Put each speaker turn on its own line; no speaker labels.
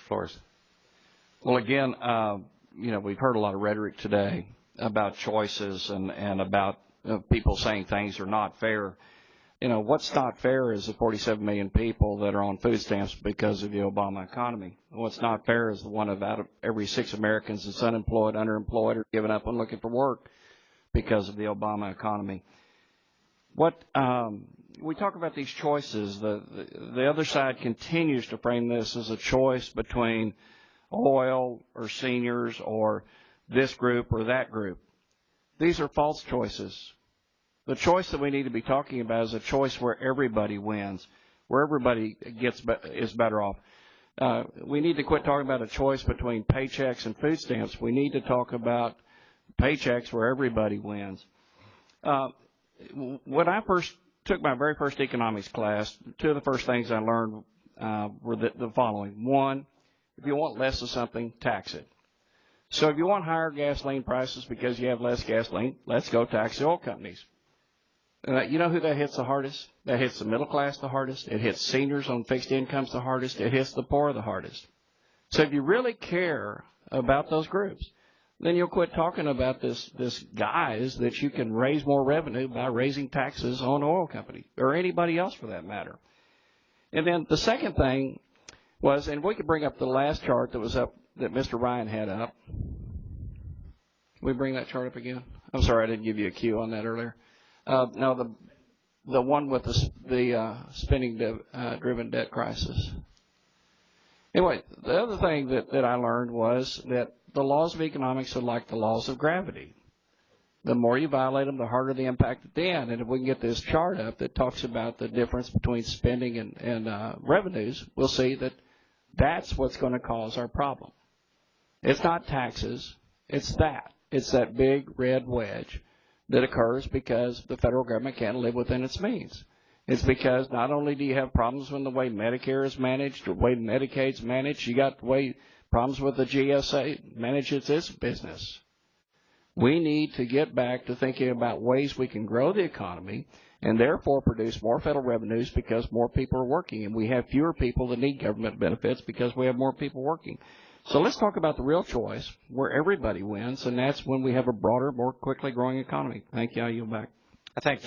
Flores.
Well, again, we've heard a lot of rhetoric today about choices and about people saying things are not fair. What's not fair is the 47 million people that are on food stamps because of the Obama economy. What's not fair is the one out of every 6 Americans that's unemployed, underemployed, or giving up on looking for work because of the Obama economy. We talk about these choices. The other side continues to frame this as a choice between oil or seniors or this group or that group. These are false choices. The choice that we need to be talking about is a choice where everybody wins, where everybody is better off. We need to quit talking about a choice between paychecks and food stamps. We need to talk about paychecks where everybody wins. When I took my very first economics class, two of the first things I learned were the following. One, if you want less of something, tax it. So if you want higher gasoline prices because you have less gasoline, let's go tax the oil companies. You know who that hits the hardest? That hits the middle class the hardest. It hits seniors on fixed incomes the hardest. It hits the poor the hardest. So if you really care about those groups, then you'll quit talking about this guise that you can raise more revenue by raising taxes on oil companies or anybody else for that matter. And then the second thing was, and we could bring up the last chart that was up that Mr. Ryan had up. Can we bring that chart up again? I'm sorry, I didn't give you a cue on that earlier. No, the one with the spending-driven debt crisis. Anyway, the other thing that I learned was that the laws of economics are like the laws of gravity. The more you violate them, the harder the impact at the end. And if we can get this chart up that talks about the difference between spending and revenues, we'll see that that's what's going to cause our problem. It's not taxes. It's that big red wedge that occurs because the federal government can't live within its means. It's because not only do you have problems with the way Medicare is managed or the way Medicaid's managed, you got the way problems with the GSA manages its business. We need to get back to thinking about ways we can grow the economy and therefore produce more federal revenues because more people are working, and we have fewer people that need government benefits because we have more people working. So let's talk about the real choice where everybody wins, and that's when we have a broader, more quickly growing economy. Thank you. I yield back.
I thank